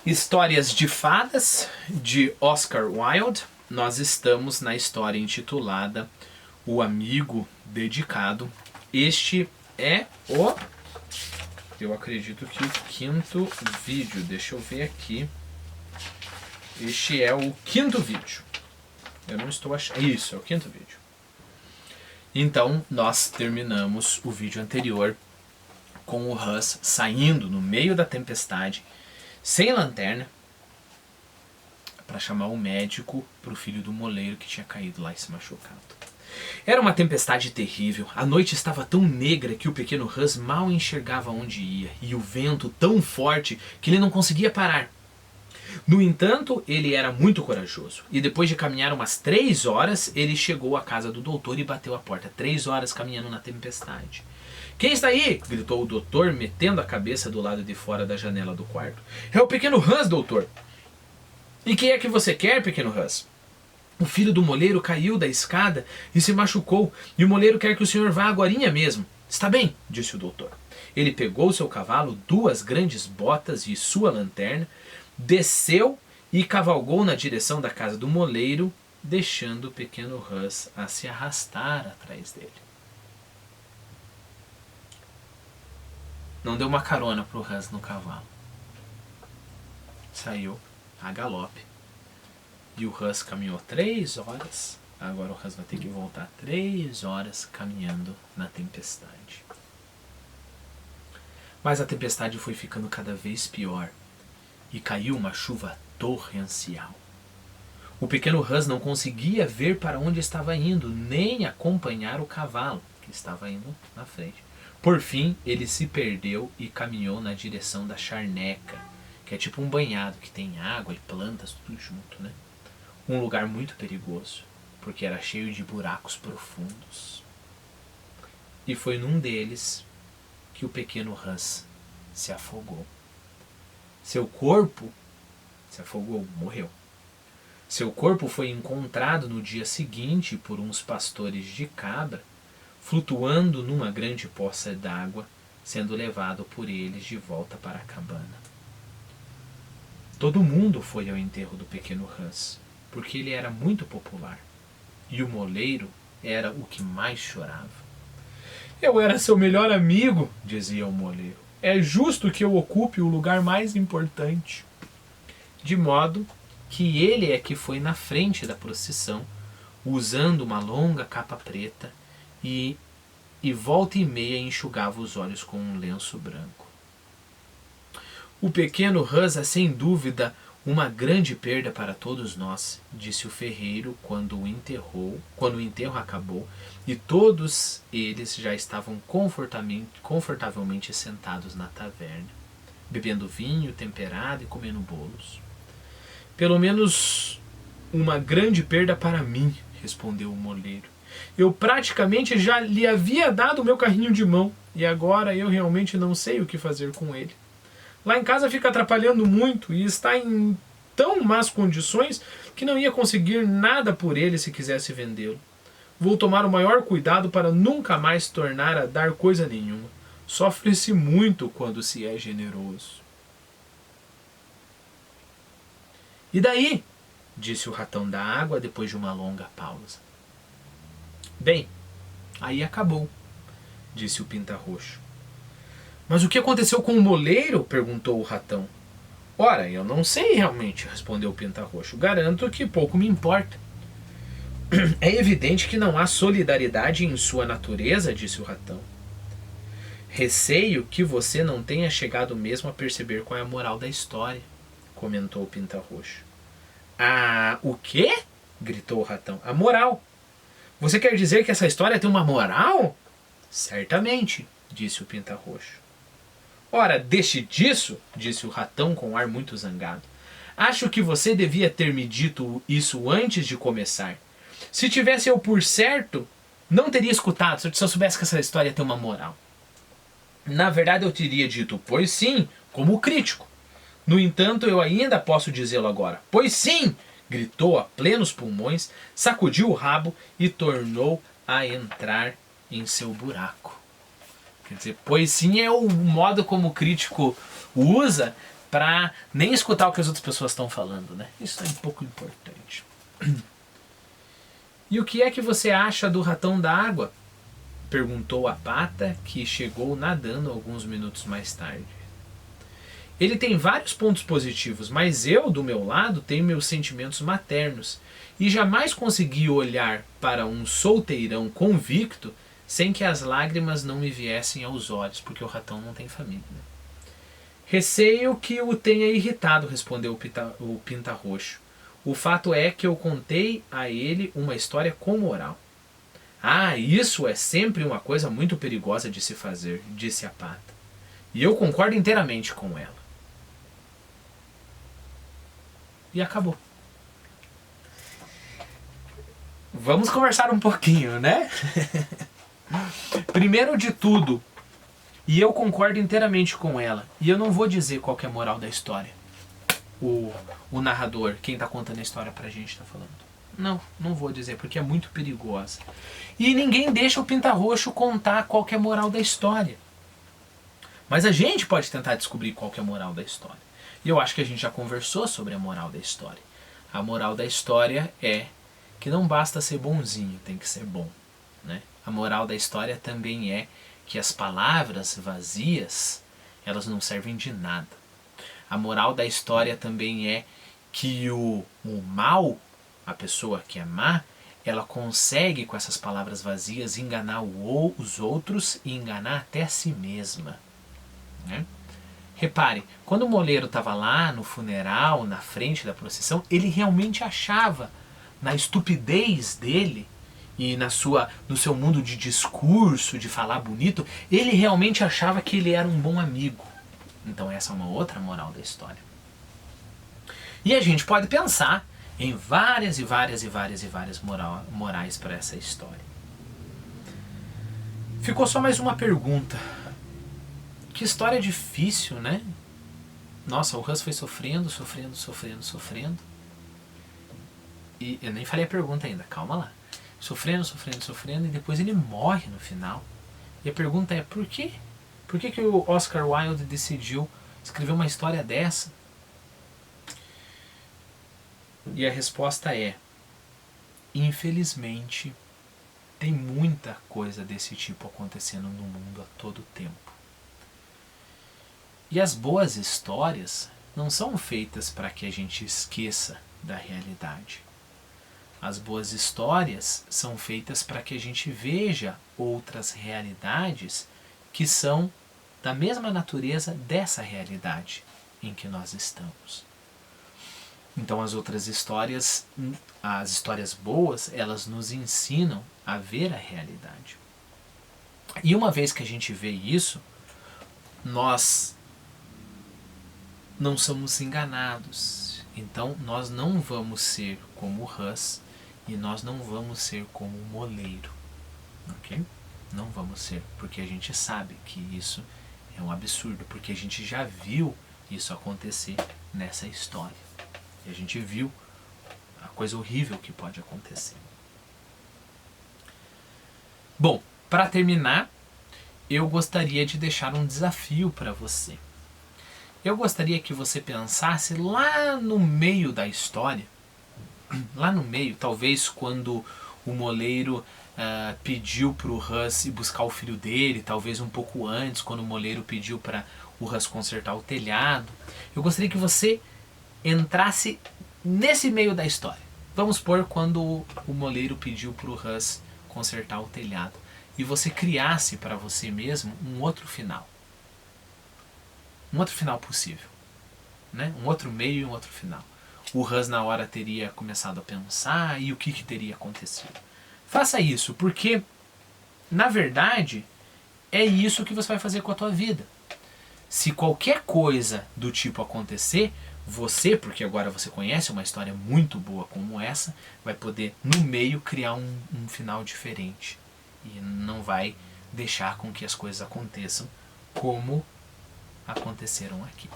Histórias de Fadas, de Oscar Wilde. Nós estamos na história intitulada O Amigo Dedicado. Este é o... eu acredito que o quinto vídeo. Deixa eu ver aqui. Este é o quinto vídeo. Eu não estou achando... isso, é o quinto vídeo. Então, nós terminamos o vídeo anterior com o Hus saindo no meio da tempestade, sem lanterna, para chamar o médico para o filho do moleiro que tinha caído lá e se machucado. Era uma tempestade terrível. A noite estava tão negra que o pequeno Hus mal enxergava onde ia, e o vento tão forte que ele não conseguia parar. No entanto, ele era muito corajoso, e depois de caminhar umas 3 horas, ele chegou à casa do doutor e bateu a porta. 3 horas caminhando na tempestade. "Quem está aí?" gritou o doutor, metendo a cabeça do lado de fora da janela do quarto. "É o pequeno Hus, doutor." "E quem é que você quer, pequeno Hus?" "O filho do moleiro caiu da escada e se machucou, e o moleiro quer que o senhor vá agorinha mesmo." "Está bem," disse o doutor. Ele pegou seu cavalo, 2 grandes botas e sua lanterna, desceu e cavalgou na direção da casa do moleiro, deixando o pequeno Hus a se arrastar atrás dele. Não deu uma carona pro Hus no cavalo. Saiu a galope. E o Hus caminhou 3 horas. Agora o Hus vai ter que voltar 3 horas caminhando na tempestade. Mas a tempestade foi ficando cada vez pior. E caiu uma chuva torrencial. O pequeno Hus não conseguia ver para onde estava indo, nem acompanhar o cavalo, que estava indo na frente. Por fim, ele se perdeu e caminhou na direção da charneca, que é tipo um banhado, que tem água e plantas, tudo junto, né? Um lugar muito perigoso, porque era cheio de buracos profundos. E foi num deles que o pequeno Hus se afogou. Seu corpo se afogou, morreu. Seu corpo foi encontrado no dia seguinte por uns pastores de cabra, flutuando numa grande poça d'água, sendo levado por eles de volta para a cabana. Todo mundo foi ao enterro do pequeno Hus, porque ele era muito popular, e o moleiro era o que mais chorava. "Eu era seu melhor amigo," dizia o moleiro. "É justo que eu ocupe o lugar mais importante." De modo que ele é que foi na frente da procissão, usando uma longa capa preta, e volta e meia enxugava os olhos com um lenço branco. "O pequeno Hus é sem dúvida uma grande perda para todos nós," disse o ferreiro quando o enterro acabou e todos eles já estavam confortavelmente sentados na taverna, bebendo vinho temperado e comendo bolos. "Pelo menos uma grande perda para mim," respondeu o moleiro. "Eu praticamente já lhe havia dado o meu carrinho de mão, e agora eu realmente não sei o que fazer com ele. Lá em casa fica atrapalhando muito e está em tão más condições que não ia conseguir nada por ele se quisesse vendê-lo. Vou tomar o maior cuidado para nunca mais tornar a dar coisa nenhuma. Sofre-se muito quando se é generoso." "E daí?" disse o ratão da água depois de uma longa pausa. "Bem, aí acabou," disse o pinta-roxo. "Mas o que aconteceu com o moleiro?" perguntou o ratão. "Ora, eu não sei realmente," respondeu o pinta-roxo. "Garanto que pouco me importa." "É evidente que não há solidariedade em sua natureza," disse o ratão. "Receio que você não tenha chegado mesmo a perceber qual é a moral da história," comentou o pinta-roxo. "Ah, o quê?" gritou o ratão. "A moral. Você quer dizer que essa história tem uma moral?" "Certamente," disse o pinta-roxo. "Ora, deixe disso," disse o ratão com um ar muito zangado. "Acho que você devia ter me dito isso antes de começar. Se tivesse eu por certo, não teria escutado se eu soubesse que essa história tem uma moral. Na verdade, eu teria dito, pois sim, como crítico. No entanto, eu ainda posso dizê-lo agora. Pois sim!" gritou a plenos pulmões, sacudiu o rabo e tornou a entrar em seu buraco. Quer dizer, pois sim é o modo como o crítico usa para nem escutar o que as outras pessoas estão falando, né? Isso é um pouco importante. E o que é que você acha do ratão d'água? Perguntou a pata, que chegou nadando alguns minutos mais tarde. Ele tem vários pontos positivos, mas eu, do meu lado, tenho meus sentimentos maternos e jamais consegui olhar para um solteirão convicto sem que as lágrimas não me viessem aos olhos, porque o ratão não tem família. Né? Receio que o tenha irritado, respondeu o pinta-roxo. O fato é que eu contei a ele uma história com moral. Ah, isso é sempre uma coisa muito perigosa de se fazer, disse a pata. E eu concordo inteiramente com ela. E acabou. Vamos conversar um pouquinho, né? Primeiro de tudo, e eu concordo inteiramente com ela, e eu não vou dizer qual que é a moral da história. O narrador, quem está contando a história pra gente, está falando. Não vou dizer, porque é muito perigosa. E ninguém deixa o pinta-roxo contar qual que é a moral da história. Mas a gente pode tentar descobrir qual que é a moral da história. E eu acho que a gente já conversou sobre a moral da história. A moral da história é que não basta ser bonzinho, tem que ser bom. Né? A moral da história também é que as palavras vazias, elas não servem de nada. A moral da história também é que o mal, a pessoa que é má, ela consegue com essas palavras vazias enganar os outros e enganar até a si mesma. Né? Repare, quando o moleiro estava lá no funeral, na frente da procissão, ele realmente achava, na estupidez dele e no seu mundo de discurso, de falar bonito, ele realmente achava que ele era um bom amigo. Então essa é uma outra moral da história. E a gente pode pensar em várias e várias e várias e várias morais para essa história. Ficou só mais uma pergunta. Que história difícil, né? Nossa, o Russ foi sofrendo. E eu nem falei a pergunta ainda, calma lá. Sofrendo, e depois ele morre no final. E a pergunta é, por quê? Por que o Oscar Wilde decidiu escrever uma história dessa? E a resposta é, infelizmente, tem muita coisa desse tipo acontecendo no mundo a todo tempo. E as boas histórias não são feitas para que a gente esqueça da realidade. As boas histórias são feitas para que a gente veja outras realidades que são da mesma natureza dessa realidade em que nós estamos. Então as outras histórias, as histórias boas, elas nos ensinam a ver a realidade. E uma vez que a gente vê isso, nós não somos enganados. Então nós não vamos ser como o Russ e nós não vamos ser como o moleiro. Ok? Não vamos ser, porque a gente sabe que isso é um absurdo, porque a gente já viu isso acontecer nessa história. E a gente viu a coisa horrível que pode acontecer. Bom, para terminar, eu gostaria de deixar um desafio para você. Eu gostaria que você pensasse lá no meio da história, lá no meio, talvez quando o moleiro pediu para o Russ ir buscar o filho dele, talvez um pouco antes, quando o moleiro pediu para o Russ consertar o telhado. Eu gostaria que você entrasse nesse meio da história. Vamos supor quando o moleiro pediu para o Russ consertar o telhado. E você criasse para você mesmo um outro final. Um outro final possível. Né? Um outro meio e um outro final. O Russ na hora teria começado a pensar e o que teria acontecido. Faça isso, porque na verdade é isso que você vai fazer com a tua vida. Se qualquer coisa do tipo acontecer, você, porque agora você conhece uma história muito boa como essa, vai poder no meio criar um final diferente. E não vai deixar com que as coisas aconteçam como aconteceram aqui.